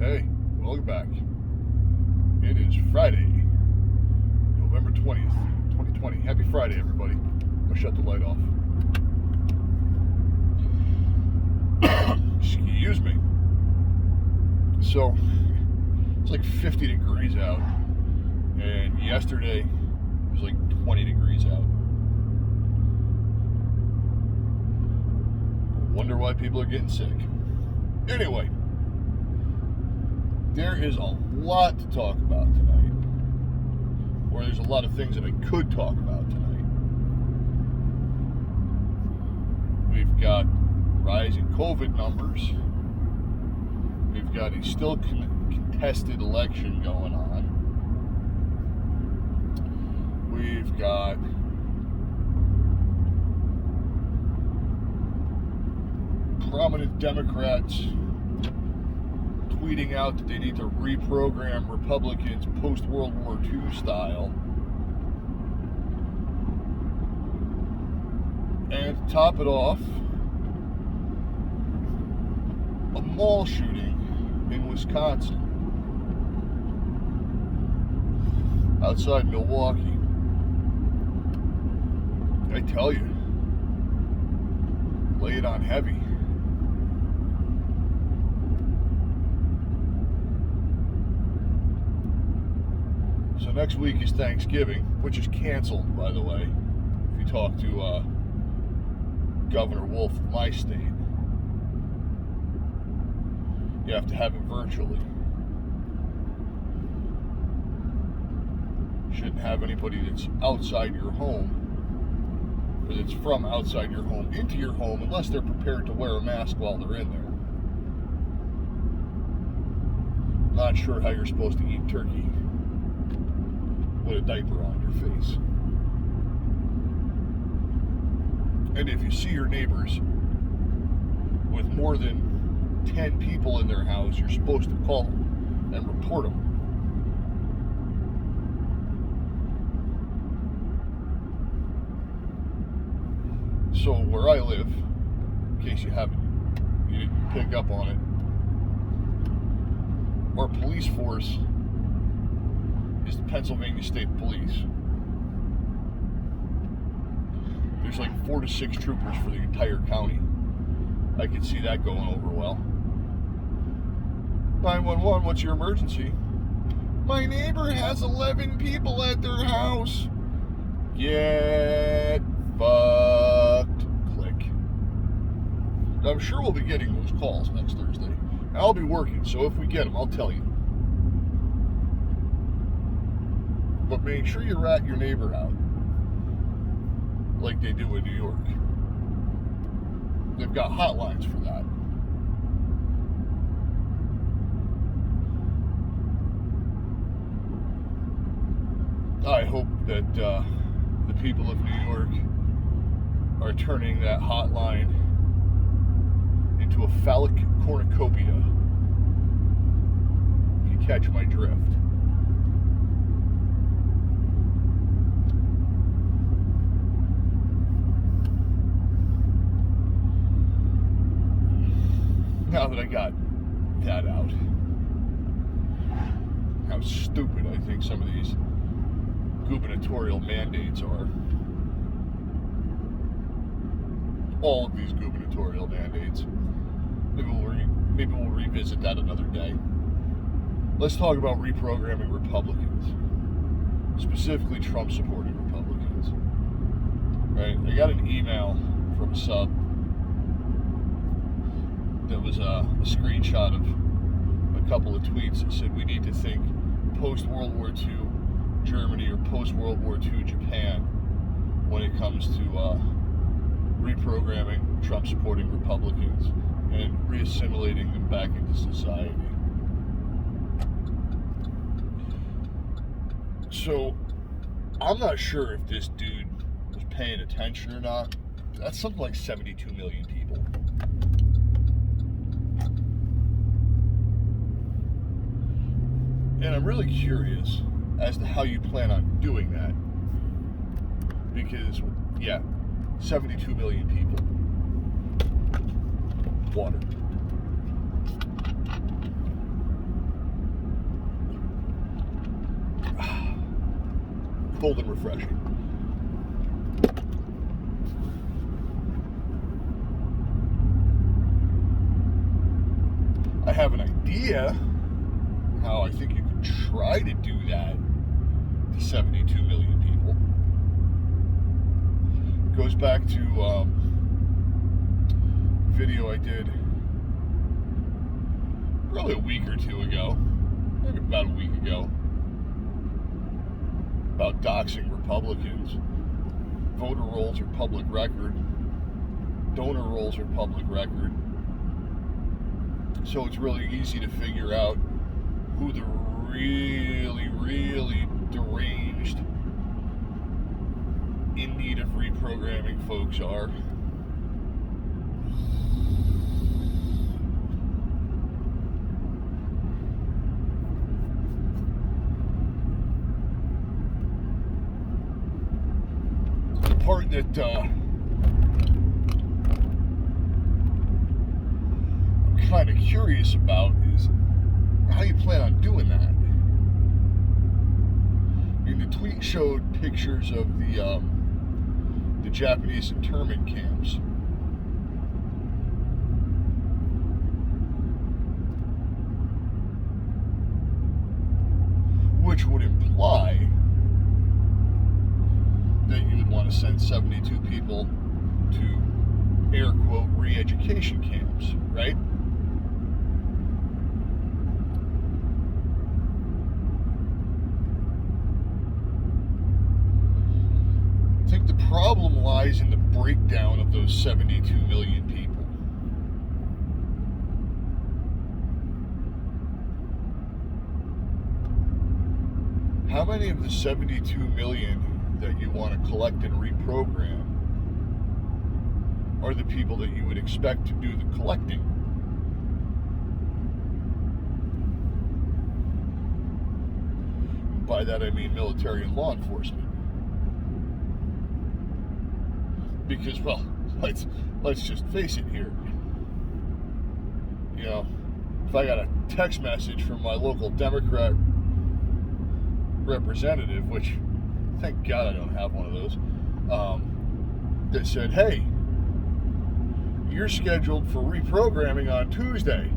Hey, welcome back. It is Friday, November 20th, 2020. Happy Friday, everybody. I'm going to shut the light off. Excuse me. So, it's like 50 degrees out, and yesterday it was like 20 degrees out. Wonder why people are getting sick. Anyway, there is a lot to talk about tonight, or there's a lot of things that I could talk about tonight. We've got rising COVID numbers. We've got a still contested election going on. We've got prominent Democrats tweeting out that they need to reprogram Republicans post-World War II style. And to top it off, a mall shooting in Wisconsin, outside Milwaukee. I tell you, lay it on heavy. So next week is Thanksgiving, which is canceled, by the way, if you talk to Governor Wolf of my state. You have to have it virtually. Shouldn't have anybody that's outside your home, or that's from outside your home into your home, unless they're prepared to wear a mask while they're in there. Not sure how you're supposed to eat turkey with a diaper on your face. And if you see your neighbors with more than 10 people in their house, you're supposed to call them and report them. So where I live, in case you didn't pick up on it, our police force is the Pennsylvania State Police. There's like 4 to 6 troopers for the entire county. I could see that going over well. 911, what's your emergency? My neighbor has 11 people at their house. Get fucked. Click. I'm sure we'll be getting those calls next Thursday. I'll be working, so if we get them, I'll tell you. But make sure you rat your neighbor out like they do in New York. They've got hotlines for that. I hope that the people of New York are turning that hotline into a phallic cornucopia, if you catch my drift. Now that I got that out, how stupid I think some of these gubernatorial mandates are. All of these gubernatorial mandates. Maybe we'll revisit that another day. Let's talk about reprogramming Republicans, specifically Trump-supporting Republicans. Right? I got an email from a sub. There was a screenshot of a couple of tweets that said we need to think post-World War II Germany or post-World War II Japan when it comes to reprogramming Trump-supporting Republicans and reassimilating them back into society. So, I'm not sure if this dude was paying attention or not. That's something like 72 million people. And I'm really curious as to how you plan on doing that. Because, yeah, 72 million people. Water. cold and refreshing. I have an idea how I think you could try to do that to 72 million people. It goes back to a video I did probably a week or two ago, maybe about a week ago, about doxing Republicans. Voter rolls are public record. Donor rolls are public record. So it's really easy to figure out who the really, really deranged, in need of reprogramming folks are. The part that I'm kind of curious about is how you plan on doing that. I mean, the tweet showed pictures of the Japanese internment camps. Which would imply that you would want to send 72 people to, air quote, re-education camps, right? I think the problem lies in the breakdown of those 72 million people. How many of the 72 million that you want to collect and reprogram are the people that you would expect to do the collecting? By that I mean military and law enforcement. Because, well, let's just face it here. You know, if I got a text message from my local Democrat representative, which thank God I don't have one of those, that said, hey, you're scheduled for reprogramming on Tuesday.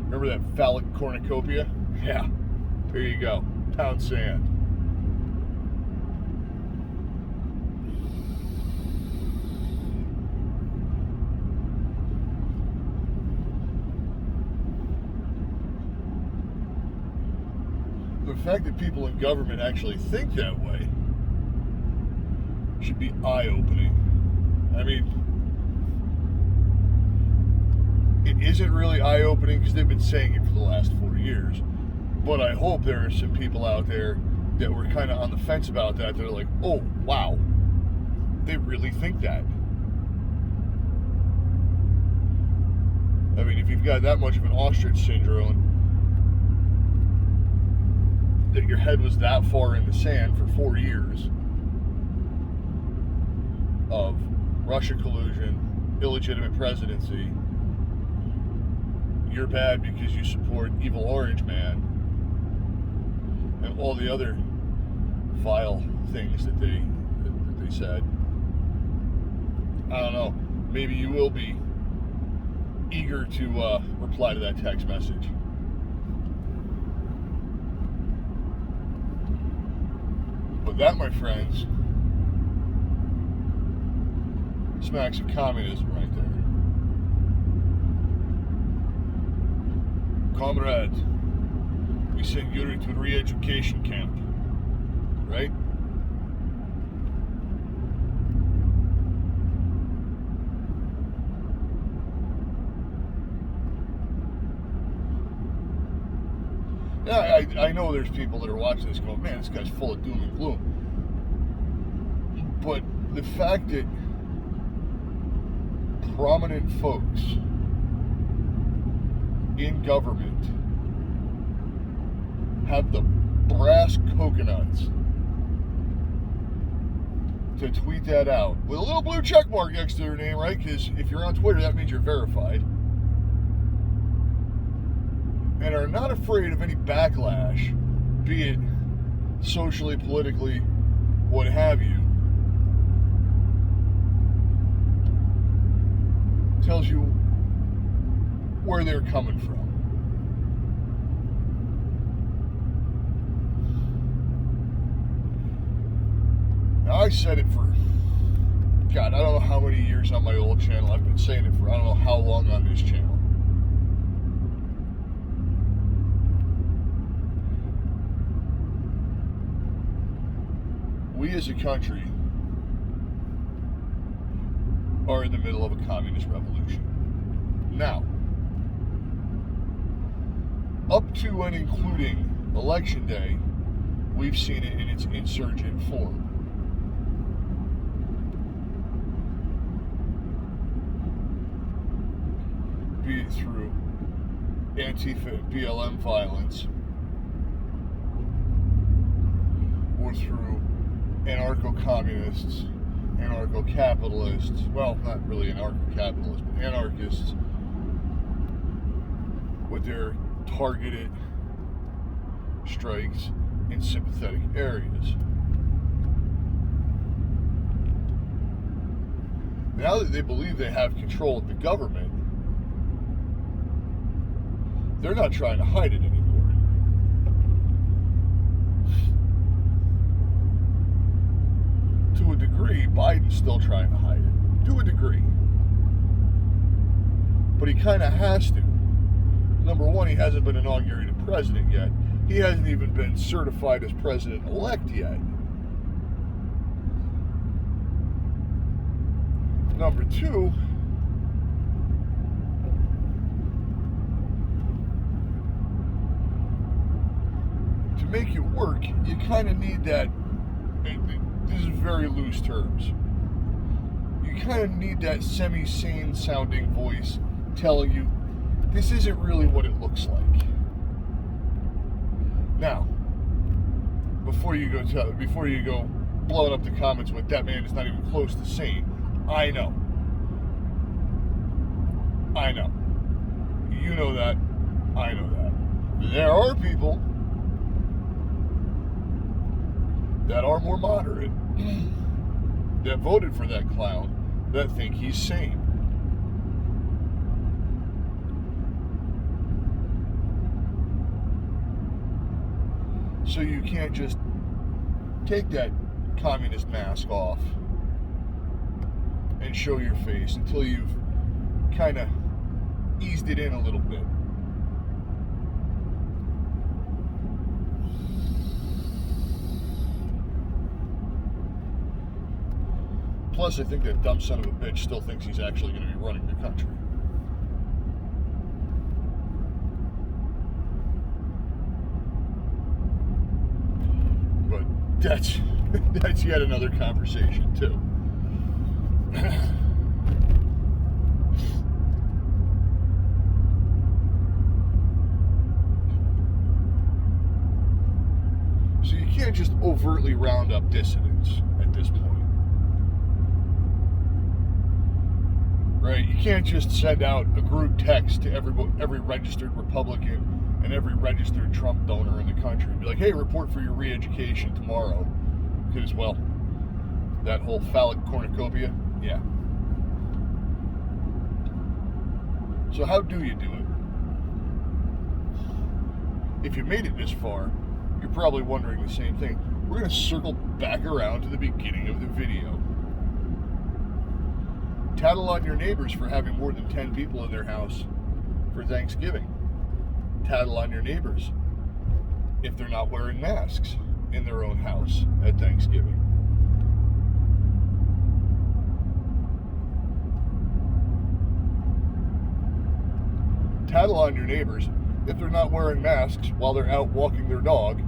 Remember that phallic cornucopia? Yeah, there you go. Pound sand. The fact that people in government actually think that way should be eye-opening. I mean, it isn't really eye-opening because they've been saying it for the last 4 years, but I hope there are some people out there that were kind of on the fence about that. They're like, oh, wow, they really think that. I mean, if you've got that much of an ostrich syndrome, that your head was that far in the sand for 4 years of Russia collusion, illegitimate presidency, you're bad because you support evil Orange Man, and all the other vile things that they said. I don't know. Maybe you will be eager to reply to that text message. But that, my friends, smacks of communism right there. Comrade, we send Yuri to a re-education camp, right? Yeah, I know there's people that are watching this going, man, this guy's full of doom and gloom. But the fact that prominent folks in government have the brass coconuts to tweet that out with a little blue check mark next to their name, right? Because if you're on Twitter, that means you're verified. And are not afraid of any backlash, be it socially, politically, what have you, tells you where they're coming from. Now, I said it for, God, I don't know how many years on my old channel. I've been saying it for I don't know how long on this channel. We as a country are in the middle of a communist revolution. Now, up to and including Election Day, we've seen it in its insurgent form. Be it through Antifa and BLM violence, or through anarcho-communists, anarcho-capitalists, well, not really anarcho-capitalists, but anarchists with their targeted strikes in sympathetic areas. Now that they believe they have control of the government, they're not trying to hide it anymore. To a degree, Biden's still trying to hide it. To a degree. But he kind of has to. Number one, he hasn't been inaugurated president yet. He hasn't even been certified as president-elect yet. Number two, to make it work, you kind of need that. This is very loose terms. You kind of need that semi-sane sounding voice telling you this isn't really what it looks like. Now, before you go blowing up the comments with that man is not even close to sane, I know. You know that. I know that. There are people that are more moderate, that voted for that clown, that think he's sane. So you can't just take that communist mask off and show your face until you've kind of eased it in a little bit. Plus, I think that dumb son of a bitch still thinks he's actually going to be running the country. But that's yet another conversation, too. So you can't just overtly round up dissidents at this point. Right? You can't just send out a group text to every registered Republican and every registered Trump donor in the country and be like, hey, report for your re-education tomorrow. Because, well, that whole phallic cornucopia, yeah. So how do you do it? If you made it this far, you're probably wondering the same thing. We're going to circle back around to the beginning of the video. Tattle on your neighbors for having more than 10 people in their house for Thanksgiving. Tattle on your neighbors if they're not wearing masks in their own house at Thanksgiving. Tattle on your neighbors if they're not wearing masks while they're out walking their dog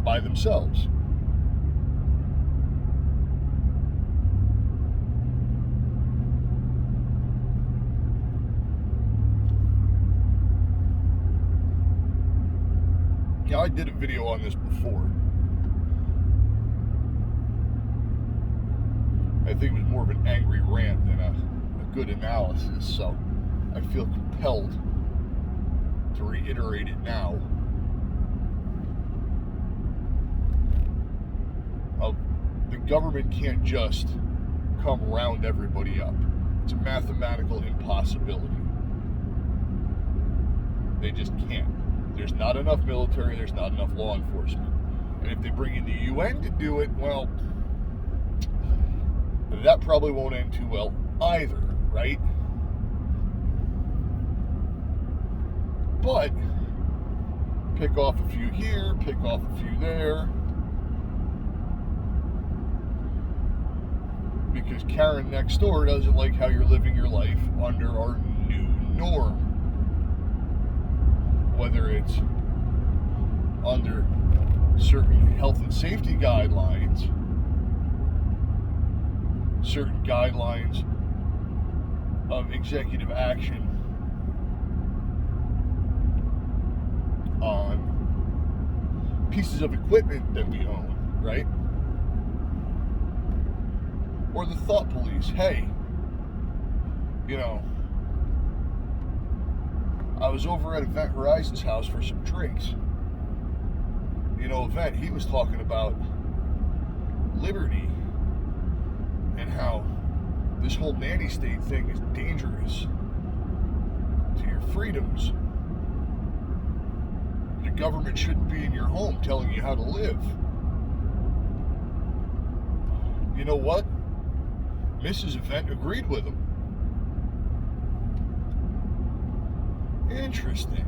by themselves. Yeah, I did a video on this before. I think it was more of an angry rant than a good analysis, so I feel compelled to reiterate it now. The government can't just come round everybody up. It's a mathematical impossibility. They just can't. There's not enough military, there's not enough law enforcement. And if they bring in the UN to do it, well, that probably won't end too well either, right? But pick off a few here, pick off a few there. Because Karen next door doesn't like how you're living your life under our new norm. Whether it's under certain health and safety guidelines, certain guidelines of executive action on pieces of equipment that we own, right? Or the thought police, hey, I was over at Event Horizon's house for some drinks. Event, he was talking about liberty and how this whole nanny state thing is dangerous to your freedoms. The government shouldn't be in your home telling you how to live. You know what? Mrs. Event agreed with him. Interesting.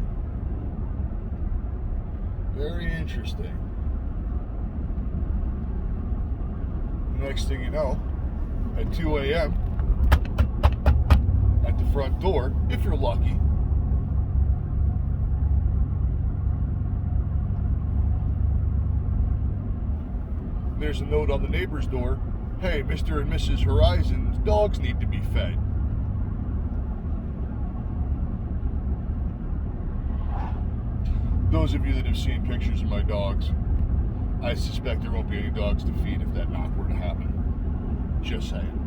Very interesting. Next thing you know, at 2 a.m., at the front door, if you're lucky, there's a note on the neighbor's door, hey, Mr. and Mrs. Horizon's dogs need to be fed. Those of you that have seen pictures of my dogs, I suspect there won't be any dogs to feed if that knock were to happen. Just saying.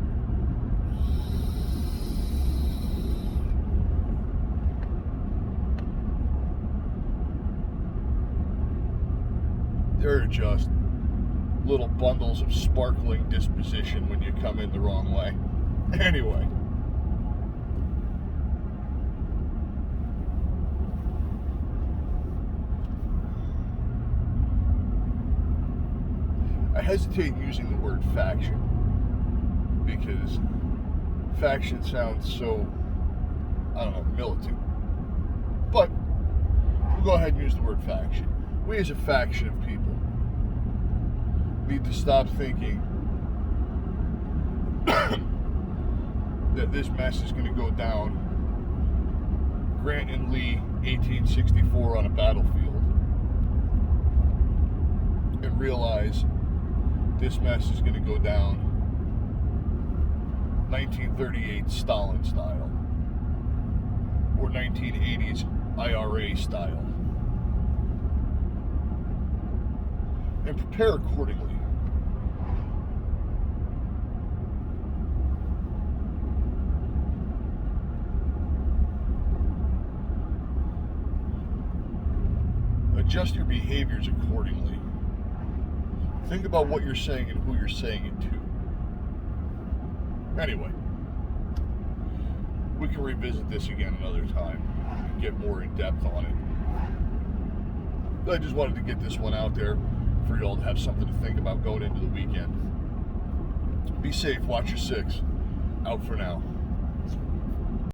They're just little bundles of sparkling disposition when you come in the wrong way. Anyway. I hesitate in using the word faction because faction sounds so, militant. But we'll go ahead and use the word faction. We as a faction of people need to stop thinking that this mess is going to go down Grant and Lee 1864 on a battlefield and realize this mess is going to go down 1938 Stalin style or 1980s IRA style, and prepare accordingly. Adjust your behaviors accordingly. Think about what you're saying and who you're saying it to. Anyway, we can revisit this again another time and get more in depth on it. I just wanted to get this one out there for y'all to have something to think about going into the weekend. Be safe, watch your six. Out for now.